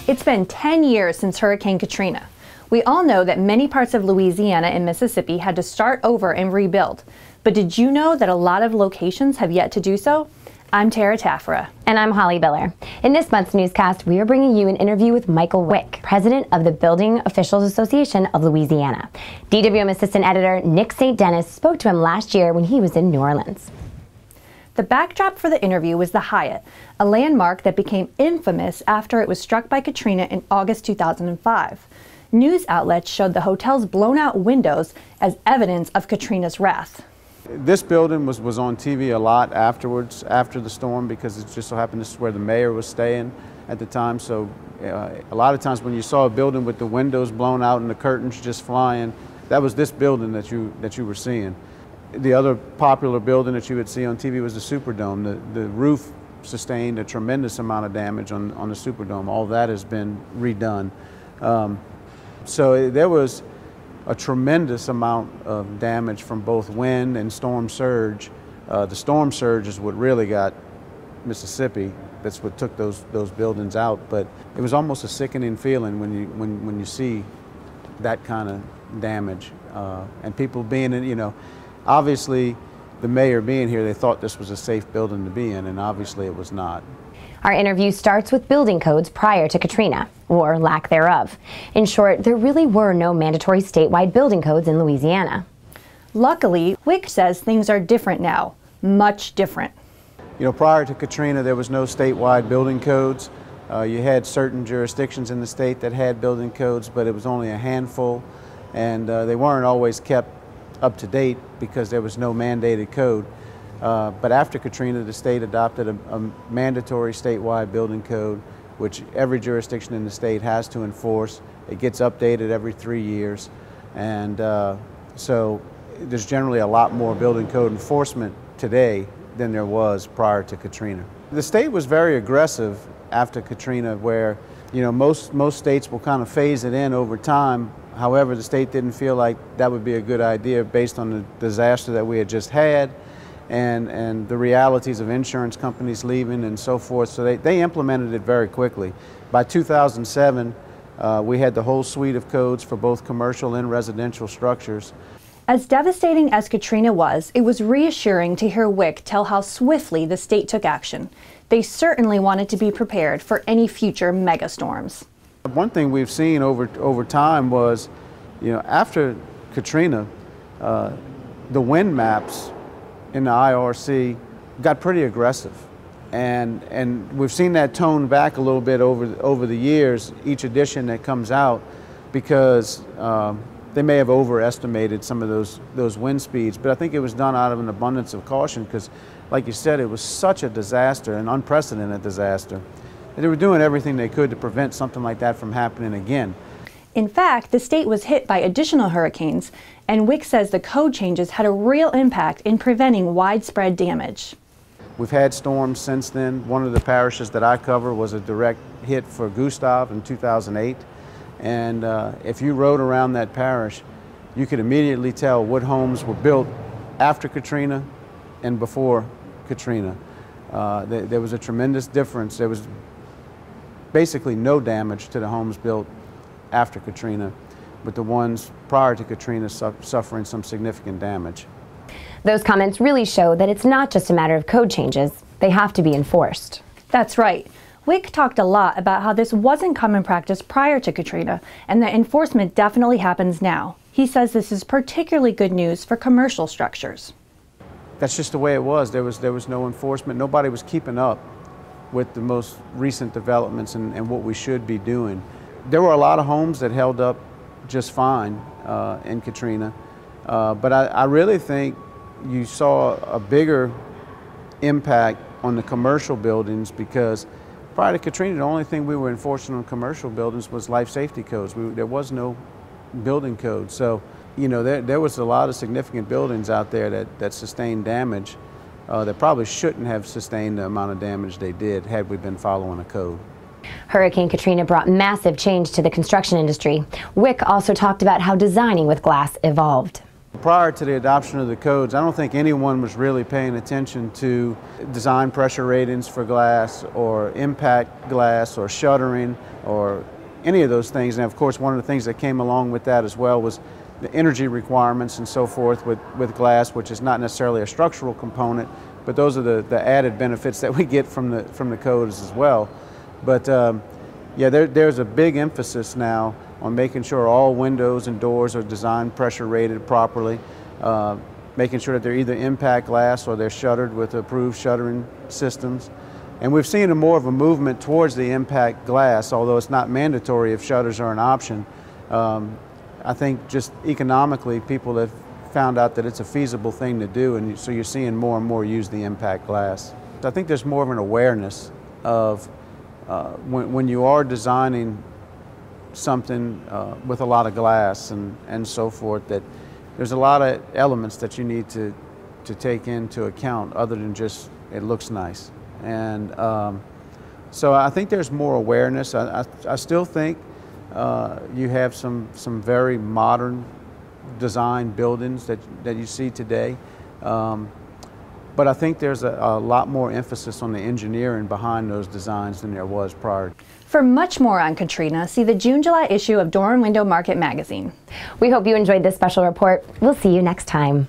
It's been 10 years since Hurricane Katrina. We all know that many parts of Louisiana and Mississippi had to start over and rebuild. But did you know that a lot of locations have yet to do so? I'm Tara Taffera. And I'm Holly Biller. In this month's newscast, we are bringing you an interview with Michael Wick, president of the Building Officials Association of Louisiana. DWM assistant editor Nick St. Dennis spoke to him last year when he was in New Orleans. The backdrop for the interview was the Hyatt, a landmark that became infamous after it was struck by Katrina in August 2005. News outlets showed the hotel's blown-out windows as evidence of Katrina's wrath. This building was on TV a lot afterwards, after the storm, because it just so happened this is where the mayor was staying at the time. So a lot of times when you saw a building with the windows blown out and the curtains just flying, that was this building that you were seeing. The other popular building that you would see on TV was the Superdome. The roof sustained a tremendous amount of damage on the Superdome. All that has been redone. So there was a tremendous amount of damage from both wind and storm surge. The storm surge is what really got Mississippi. That's what took those buildings out. But it was almost a sickening feeling when you see that kind of damage and people being in, you know, obviously the mayor being here, they thought this was a safe building to be in, and obviously it was not. Our interview starts with building codes prior to Katrina, or lack thereof. In short, there really were no mandatory statewide building codes in Louisiana. Luckily, Wick says things are different now, much different. You know, prior to Katrina, there was no statewide building codes. You had certain jurisdictions in the state that had building codes, but it was only a handful, and they weren't always kept up to date because there was no mandated code. But after Katrina, the state adopted a mandatory statewide building code, which every jurisdiction in the state has to enforce. It gets updated every 3 years. And so there's generally a lot more building code enforcement today than there was prior to Katrina. The state was very aggressive after Katrina, where, you know, most states will kind of phase it in over time. However, the state didn't feel like that would be a good idea based on the disaster that we had just had and the realities of insurance companies leaving and so forth. So they implemented it very quickly. By 2007, we had the whole suite of codes for both commercial and residential structures. As devastating as Katrina was, it was reassuring to hear Wick tell how swiftly the state took action. They certainly wanted to be prepared for any future megastorms. One thing we've seen over time was, you know, after Katrina, the wind maps in the IRC got pretty aggressive, and we've seen that tone back a little bit over the years, each edition that comes out, because they may have overestimated some of those wind speeds, but I think it was done out of an abundance of caution because, like you said, it was such a disaster, an unprecedented disaster. They were doing everything they could to prevent something like that from happening again. In fact, the state was hit by additional hurricanes, and Wick says the code changes had a real impact in preventing widespread damage. We've had storms since then. One of the parishes that I cover was a direct hit for Gustav in 2008. And if you rode around that parish, you could immediately tell what homes were built after Katrina and before Katrina. There was a tremendous difference. There was basically no damage to the homes built after Katrina, but the ones prior to Katrina suffering some significant damage. Those comments really show that it's not just a matter of code changes, they have to be enforced. That's right. Wick talked a lot about how this wasn't common practice prior to Katrina, and that enforcement definitely happens now. He says this is particularly good news for commercial structures. That's just the way it was. There was no enforcement. Nobody was keeping up with the most recent developments and what we should be doing. There were a lot of homes that held up just fine in Katrina, but I really think you saw a bigger impact on the commercial buildings because prior to Katrina, the only thing we were enforcing on commercial buildings was life safety codes. There was no building code. So, you know, there was a lot of significant buildings out there that sustained damage that probably shouldn't have sustained the amount of damage they did had we been following a code. Hurricane Katrina brought massive change to the construction industry. Wick also talked about how designing with glass evolved. Prior to the adoption of the codes, I don't think anyone was really paying attention to design pressure ratings for glass or impact glass or shuttering or any of those things. And of course, one of the things that came along with that as well was the energy requirements and so forth with glass, which is not necessarily a structural component, but those are the added benefits that we get from the codes as well. But yeah, there's a big emphasis now on making sure all windows and doors are design pressure rated properly, making sure that they're either impact glass or they're shuttered with approved shuttering systems. And we've seen more of a movement towards the impact glass, although it's not mandatory if shutters are an option. I think just economically people have found out that it's a feasible thing to do, and so you're seeing more and more use the impact glass. I think there's more of an awareness of when you are designing something with a lot of glass and so forth, that there's a lot of elements that you need to take into account other than just it looks nice. And so I think there's more awareness. I still think you have some very modern design buildings that you see today. But I think there's a lot more emphasis on the engineering behind those designs than there was prior. For much more on Katrina, see the June-July issue of Door and Window Market magazine. We hope you enjoyed this special report. We'll see you next time.